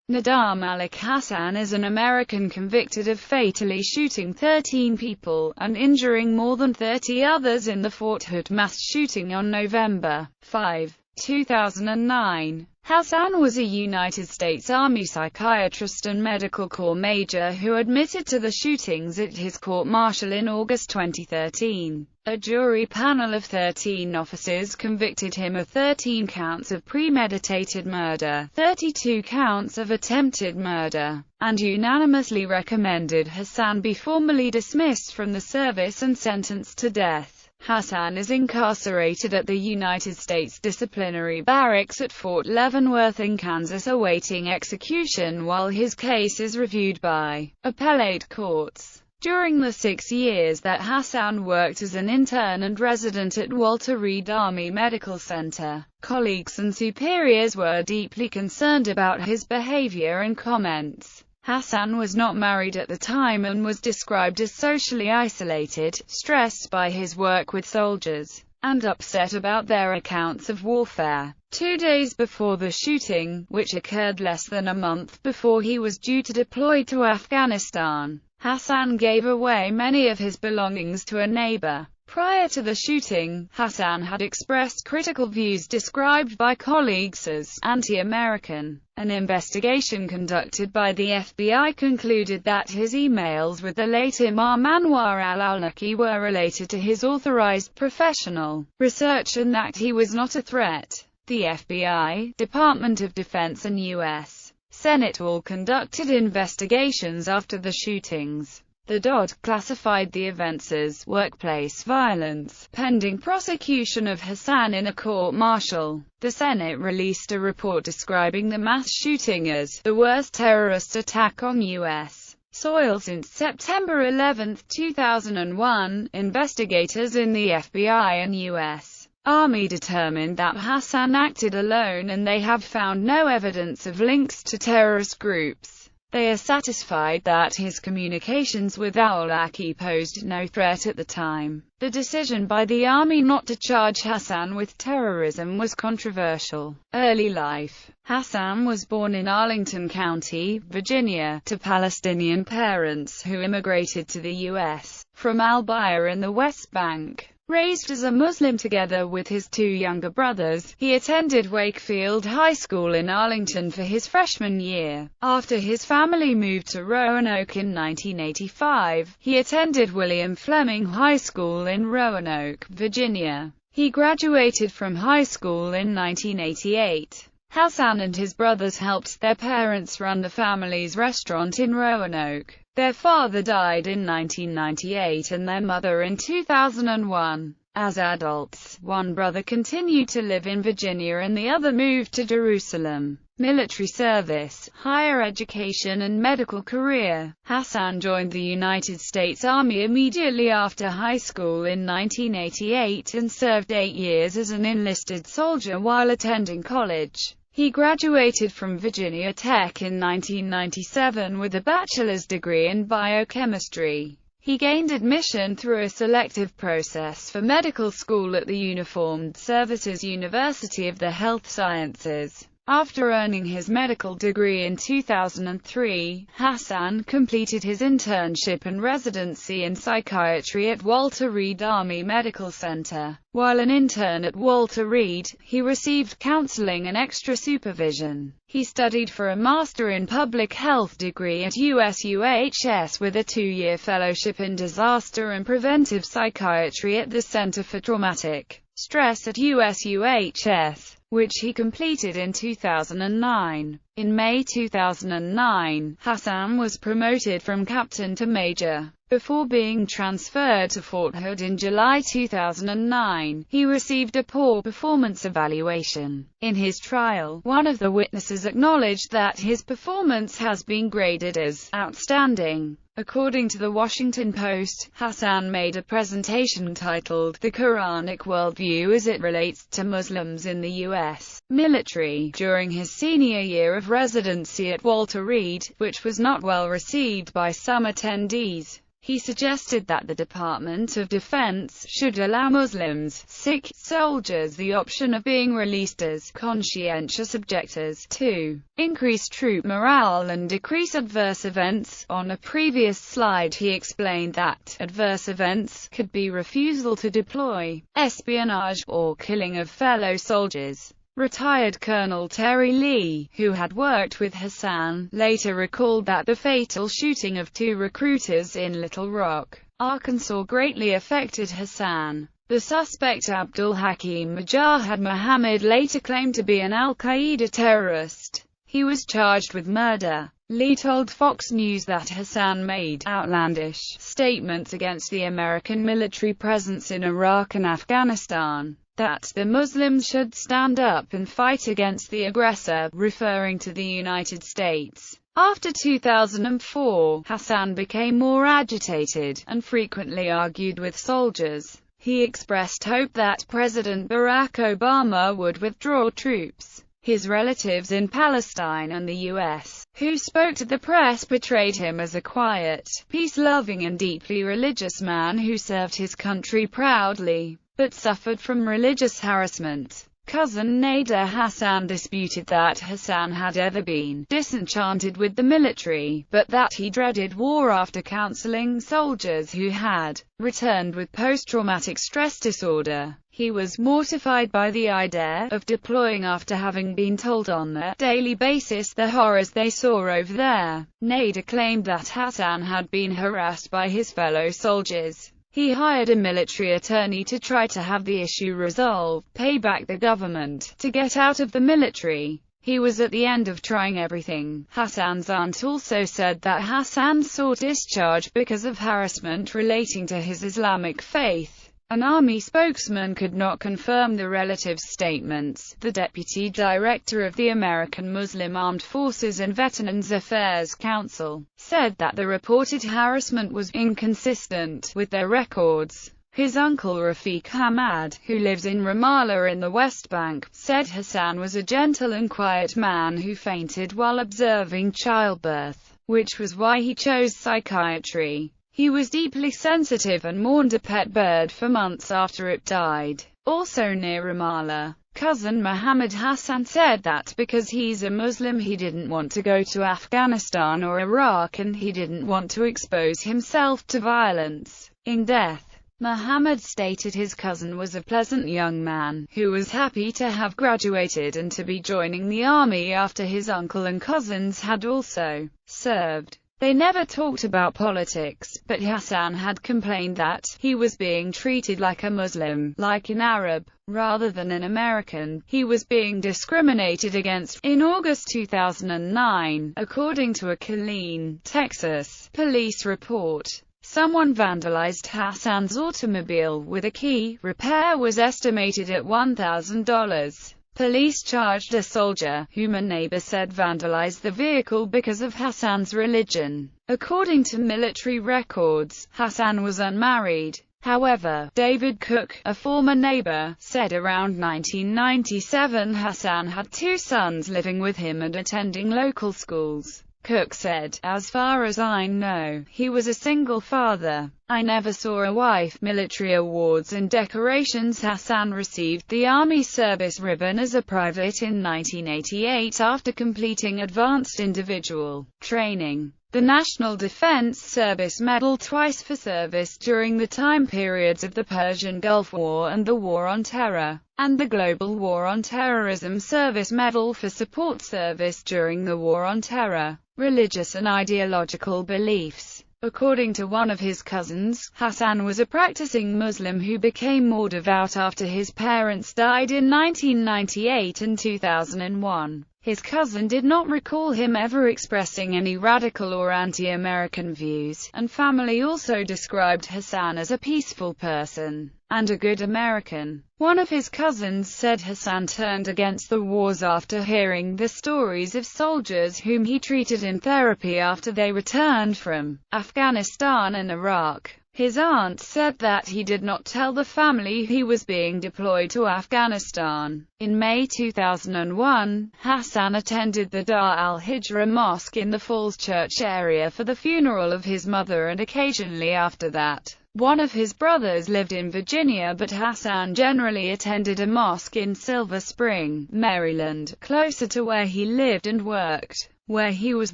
Nidal Hasan is an American convicted of fatally shooting 13 people and injuring more than 30 others in the Fort Hood mass shooting on November 5, 2009. Hasan was a United States Army psychiatrist and Medical Corps major who admitted to the shootings at his court-martial in August 2013. A jury panel of 13 officers convicted him of 13 counts of premeditated murder, 32 counts of attempted murder, and unanimously recommended Hasan be formally dismissed from the service and sentenced to death. Hasan is incarcerated at the United States Disciplinary Barracks at Fort Leavenworth in Kansas awaiting execution while his case is reviewed by appellate courts. During the 6 years that Hasan worked as an intern and resident at Walter Reed Army Medical Center, colleagues and superiors were deeply concerned about his behavior and comments. Hasan was not married at the time and was described as socially isolated, stressed by his work with soldiers, and upset about their accounts of warfare. 2 days before the shooting, which occurred less than a month before he was due to deploy to Afghanistan, Hasan gave away many of his belongings to a neighbor. Prior to the shooting, Hasan had expressed critical views described by colleagues as anti-American. An investigation conducted by the FBI concluded that his emails with the late Imam Anwar Al-Awlaki were related to his authorized professional research and that he was not a threat. The FBI, Department of Defense and U.S. Senate all conducted investigations after the shootings. The DOD classified the events as workplace violence, pending prosecution of Hasan in a court-martial. The Senate released a report describing the mass shooting as the worst terrorist attack on U.S. soil since September 11, 2001. Investigators in the FBI and U.S. Army determined that Hasan acted alone and they have found no evidence of links to terrorist groups. They are satisfied that his communications with Al-Awlaki posed no threat at the time. The decision by the Army not to charge Hasan with terrorism was controversial. Early life. Hasan was born in Arlington County, Virginia, to Palestinian parents who immigrated to the U.S. from Al-Baya in the West Bank. Raised as a Muslim together with his 2 younger brothers, he attended Wakefield High School in Arlington for his freshman year. After his family moved to Roanoke in 1985, he attended William Fleming High School in Roanoke, Virginia. He graduated from high school in 1988. Hasan and his brothers helped their parents run the family's restaurant in Roanoke. Their father died in 1998 and their mother in 2001. As adults, one brother continued to live in Virginia and the other moved to Jerusalem. Military service, higher education and medical career. Hasan joined the United States Army immediately after high school in 1988 and served 8 years as an enlisted soldier while attending college. He graduated from Virginia Tech in 1997 with a bachelor's degree in biochemistry. He gained admission through a selective process for medical school at the Uniformed Services University of the Health Sciences. After earning his medical degree in 2003, Hasan completed his internship and residency in psychiatry at Walter Reed Army Medical Center. While an intern at Walter Reed, he received counseling and extra supervision. He studied for a Master in Public Health degree at USUHS with a 2-year fellowship in disaster and preventive psychiatry at the Center for Traumatic Stress at USUHS, which he completed in 2009. In May 2009, Hasan was promoted from captain to major. Before being transferred to Fort Hood in July 2009, he received a poor performance evaluation. In his trial, one of the witnesses acknowledged that his performance has been graded as outstanding. According to the Washington Post, Hasan made a presentation titled "The Quranic Worldview as It Relates to Muslims in the U.S. Military" during his senior year of residency at Walter Reed, which was not well received by some attendees. He suggested that the Department of Defense should allow Muslims, Sikh soldiers the option of being released as conscientious objectors to increase troop morale and decrease adverse events. On a previous slide he explained that adverse events could be refusal to deploy, espionage, or killing of fellow soldiers. Retired Colonel Terry Lee, who had worked with Hasan, later recalled that the fatal shooting of 2 recruiters in Little Rock, Arkansas greatly affected Hasan. The suspect Abdul Hakim Mujahid Muhammad later claimed to be an Al-Qaeda terrorist. He was charged with murder. Lee told Fox News that Hasan made outlandish statements against the American military presence in Iraq and Afghanistan, that the Muslims should stand up and fight against the aggressor, referring to the United States. After 2004, Hasan became more agitated, and frequently argued with soldiers. He expressed hope that President Barack Obama would withdraw troops. His relatives in Palestine and the U.S., who spoke to the press, portrayed him as a quiet, peace-loving and deeply religious man who served his country proudly, but suffered from religious harassment. Cousin Nidal Hasan disputed that Hasan had ever been disenchanted with the military, but that he dreaded war after counseling soldiers who had returned with post-traumatic stress disorder. He was mortified by the idea of deploying after having been told on a daily basis the horrors they saw over there. Nidal claimed that Hasan had been harassed by his fellow soldiers. He hired a military attorney to try to have the issue resolved, pay back the government, to get out of the military. He was at the end of trying everything. Hasan's aunt also said that Hasan sought discharge because of harassment relating to his Islamic faith. An army spokesman could not confirm the relatives' statements. The deputy director of the American Muslim Armed Forces and Veterans Affairs Council said that the reported harassment was inconsistent with their records. His uncle Rafiq Hamad, who lives in Ramallah in the West Bank, said Hasan was a gentle and quiet man who fainted while observing childbirth, which was why he chose psychiatry. He was deeply sensitive and mourned a pet bird for months after it died. Also near Ramallah, cousin Muhammad Hasan said that because he's a Muslim he didn't want to go to Afghanistan or Iraq, and he didn't want to expose himself to violence. In death, Muhammad stated his cousin was a pleasant young man, who was happy to have graduated and to be joining the army after his uncle and cousins had also served. They never talked about politics, but Hasan had complained that he was being treated like a Muslim, like an Arab, rather than an American. He was being discriminated against. In August 2009, according to a Killeen, Texas, police report, someone vandalized Hasan's automobile with a key. Repair was estimated at $1,000. Police charged a soldier, whom a neighbor said vandalized the vehicle because of Hasan's religion. According to military records, Hasan was unmarried. However, David Cook, a former neighbor, said around 1997 Hasan had 2 sons living with him and attending local schools. Cook said, "As far as I know, he was a single father. I never saw a wife." Military awards and decorations. Hasan received the Army Service Ribbon as a private in 1988 after completing advanced individual training, the National Defense Service Medal twice for service during the time periods of the Persian Gulf War and the War on Terror, and the Global War on Terrorism Service Medal for support service during the War on Terror. Religious and ideological beliefs. According to one of his cousins, Hasan was a practicing Muslim who became more devout after his parents died in 1998 and 2001. His cousin did not recall him ever expressing any radical or anti-American views, and family also described Hasan as a peaceful person and a good American. One of his cousins said Hasan turned against the wars after hearing the stories of soldiers whom he treated in therapy after they returned from Afghanistan and Iraq. His aunt said that he did not tell the family he was being deployed to Afghanistan. In May 2001, Hasan attended the Dar al-Hijra Mosque in the Falls Church area for the funeral of his mother, and occasionally after that. One of his brothers lived in Virginia, but Hasan generally attended a mosque in Silver Spring, Maryland, closer to where he lived and worked, where he was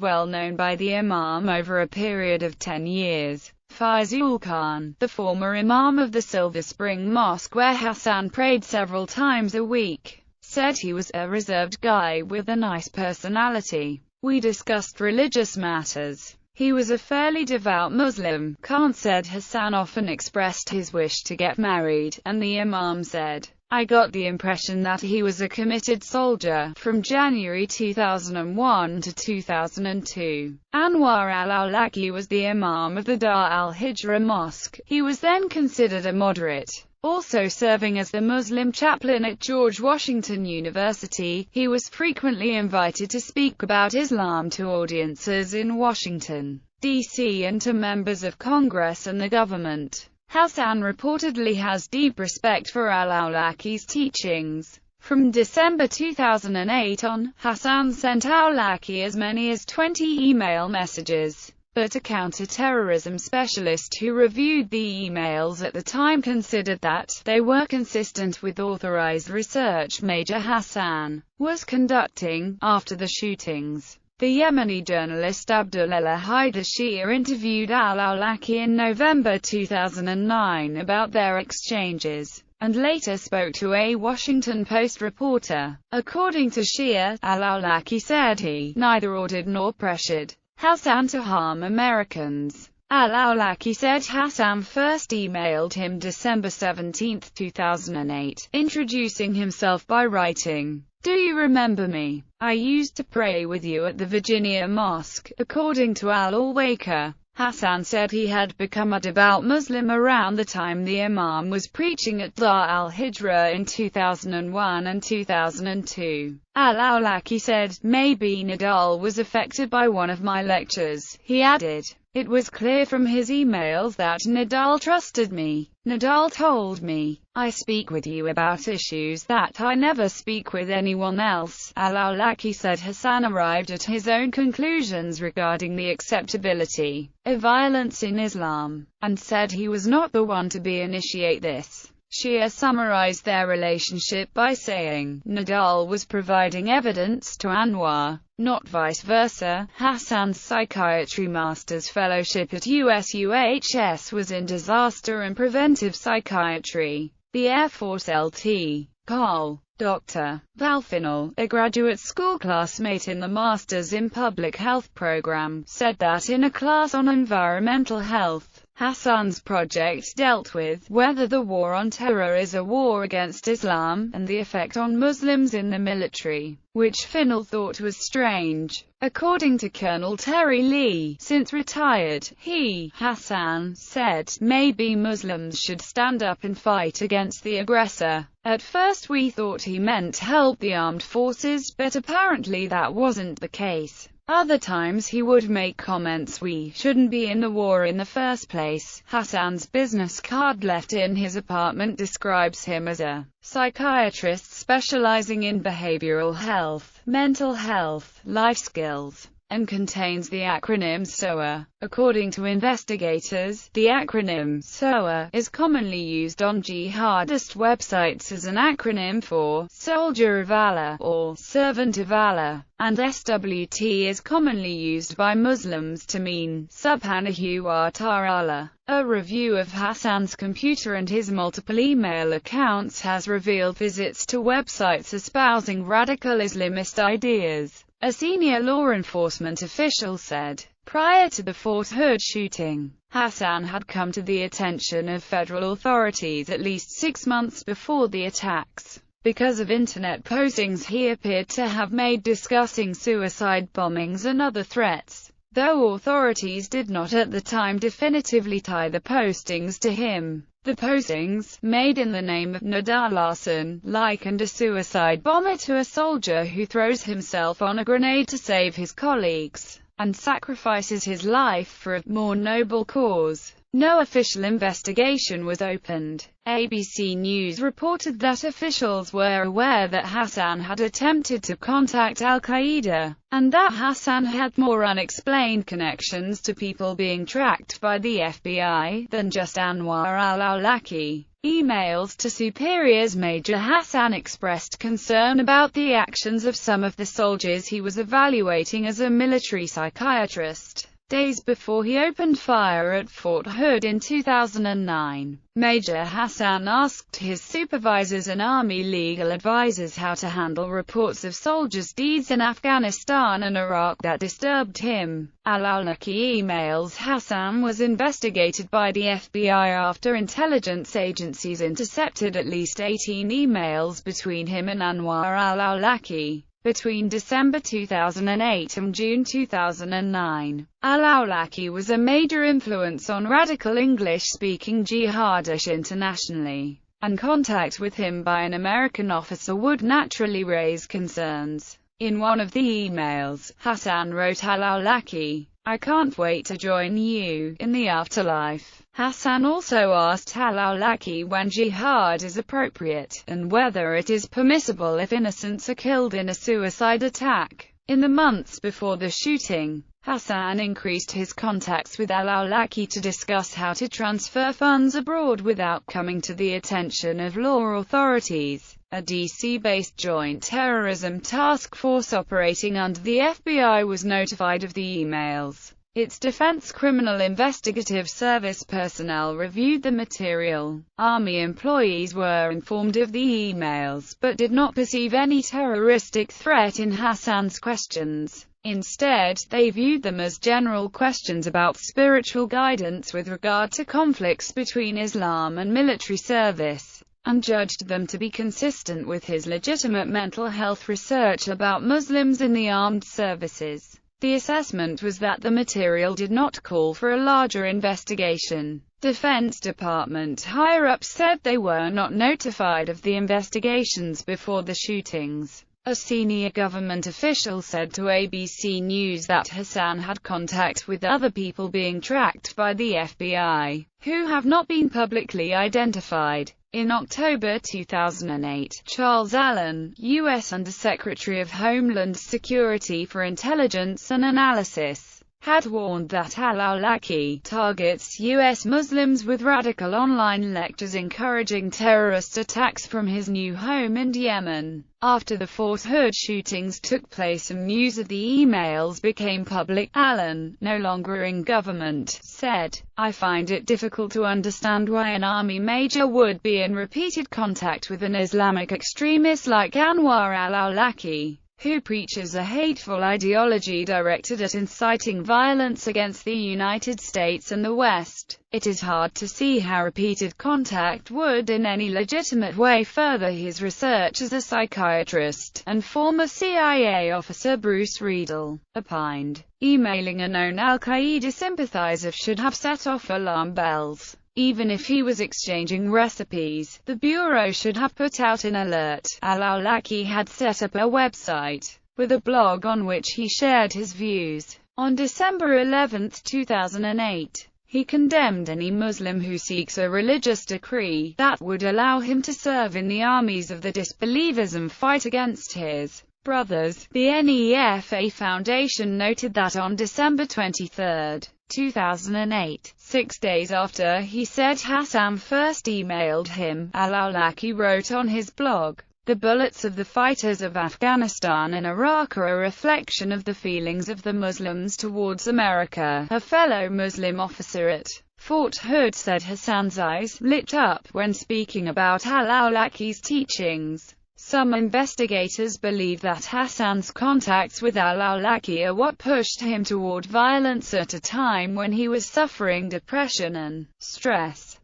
well known by the imam over a period of 10 years. Faizul Khan, the former imam of the Silver Spring Mosque where Hasan prayed several times a week, said he was a reserved guy with a nice personality. We discussed religious matters. He was a fairly devout Muslim. Khan said Hasan often expressed his wish to get married, and the imam said, "I got the impression that he was a committed soldier." From January 2001 to 2002, Anwar Al-Awlaki was the imam of the Dar al-Hijra Mosque. He was then considered a moderate. Also serving as the Muslim chaplain at George Washington University, he was frequently invited to speak about Islam to audiences in Washington, D.C. and to members of Congress and the government. Hasan reportedly has deep respect for Al-Awlaki's teachings. From December 2008 on, Hasan sent Awlaki as many as 20 email messages, but a counter-terrorism specialist who reviewed the emails at the time considered that they were consistent with authorized research Major Hasan was conducting. After the shootings, the Yemeni journalist Abdullah Haidar interviewed Al-Awlaki in November 2009 about their exchanges, and later spoke to a Washington Post reporter. According to Shia, Al-Awlaki said he neither ordered nor pressured Hasan to harm Americans. Al-Awlaki said Hasan first emailed him December 17, 2008, introducing himself by writing, "Do you remember me? I used to pray with you at the Virginia Mosque." According to Al-Awlaki, Hasan said he had become a devout Muslim around the time the imam was preaching at Dar al-Hijra in 2001 and 2002. Al-Awlaki said, "Maybe Nidal was affected by one of my lectures." He added, "It was clear from his emails that Nidal trusted me. Nidal told me, I speak with you about issues that I never speak with anyone else." Al-Awlaki said Hasan arrived at his own conclusions regarding the acceptability of violence in Islam, and said he was not the one to initiate this. Shia summarized their relationship by saying, Nidal was providing evidence to Anwar, not vice versa. Hasan's psychiatry master's fellowship at USUHS was in disaster and preventive psychiatry. The Air Force Lt. Col. Dr. Valfinal, a graduate school classmate in the Masters in Public Health program, said that in a class on environmental health, Hasan's project dealt with whether the war on terror is a war against Islam, and the effect on Muslims in the military, which Final thought was strange. According to Colonel Terry Lee, since retired, Hasan said, "Maybe Muslims should stand up and fight against the aggressor. At first we thought he meant help the armed forces, but apparently that wasn't the case. Other times he would make comments we shouldn't be in the war in the first place." Hasan's business card left in his apartment describes him as a psychiatrist specializing in behavioral health, mental health, life skills, and contains the acronym SOA. According to investigators, the acronym SOA is commonly used on jihadist websites as an acronym for Soldier of Allah or Servant of Allah, and SWT is commonly used by Muslims to mean Subhanahu wa ta'ala. A review of Hasan's computer and his multiple email accounts has revealed visits to websites espousing radical Islamist ideas. A senior law enforcement official said, prior to the Fort Hood shooting, Hasan had come to the attention of federal authorities at least 6 months before the attacks. because of internet postings he appeared to have made discussing suicide bombings and other threats, though authorities did not at the time definitively tie the postings to him. The postings, made in the name of Nidal Hasan, likened a suicide bomber to a soldier who throws himself on a grenade to save his colleagues, and sacrifices his life for a more noble cause. No official investigation was opened. ABC News reported that officials were aware that Hasan had attempted to contact Al-Qaeda, and that Hasan had more unexplained connections to people being tracked by the FBI than just Anwar al-Awlaki. Emails to superiors. Major Hasan expressed concern about the actions of some of the soldiers he was evaluating as a military psychiatrist, days before he opened fire at Fort Hood in 2009. Major Hasan asked his supervisors and Army legal advisors how to handle reports of soldiers' deeds in Afghanistan and Iraq that disturbed him. Al-Awlaki emails. Hasan was investigated by the FBI after intelligence agencies intercepted at least 18 emails between him and Anwar al-Awlaki between December 2008 and June 2009. Al-Awlaki was a major influence on radical English-speaking jihadists internationally, and contact with him by an American officer would naturally raise concerns. In one of the emails, Hasan wrote Al-Awlaki, "I can't wait to join you in the afterlife." Hasan also asked Al-Awlaki when jihad is appropriate, and whether it is permissible if innocents are killed in a suicide attack. In the months before the shooting, Hasan increased his contacts with Al-Awlaki to discuss how to transfer funds abroad without coming to the attention of law authorities. A DC-based Joint Terrorism Task Force operating under the FBI was notified of the emails. Its Defense Criminal Investigative Service personnel reviewed the material. Army employees were informed of the emails, but did not perceive any terroristic threat in Hasan's questions. Instead, they viewed them as general questions about spiritual guidance with regard to conflicts between Islam and military service, and judged them to be consistent with his legitimate mental health research about Muslims in the armed services. The assessment was that the material did not call for a larger investigation. Defense Department higher-ups said they were not notified of the investigations before the shootings. A senior government official said to ABC News that Hasan had contact with other people being tracked by the FBI, who have not been publicly identified. In October 2008, Charles Allen, U.S. Undersecretary of Homeland Security for Intelligence and Analysis, had warned that Al-Awlaki targets U.S. Muslims with radical online lectures encouraging terrorist attacks from his new home in Yemen. After the Fort Hood shootings took place and news of the emails became public, Allen, no longer in government, said, "I find it difficult to understand why an army major would be in repeated contact with an Islamic extremist like Anwar al-Awlaki, who preaches a hateful ideology directed at inciting violence against the United States and the West. It is hard to see how repeated contact would in any legitimate way further his research as a psychiatrist," and former CIA officer Bruce Riedel opined. Emailing a known Al-Qaeda sympathizer should have set off alarm bells. Even if he was exchanging recipes, the Bureau should have put out an alert. Al-Awlaki had set up a website with a blog on which he shared his views. On December 11, 2008, he condemned any Muslim who seeks a religious decree that would allow him to serve in the armies of the disbelievers and fight against his brothers. The NEFA Foundation noted that on December 23, 2008, 6 days after he said Hasan first emailed him, Al-Awlaki wrote on his blog, "The bullets of the fighters of Afghanistan and Iraq are a reflection of the feelings of the Muslims towards America." A fellow Muslim officer at Fort Hood said Hasan's eyes lit up when speaking about Al-Awlaki's teachings. Some investigators believe that Hasan's contacts with Al-Awlaki are what pushed him toward violence at a time when he was suffering depression and stress.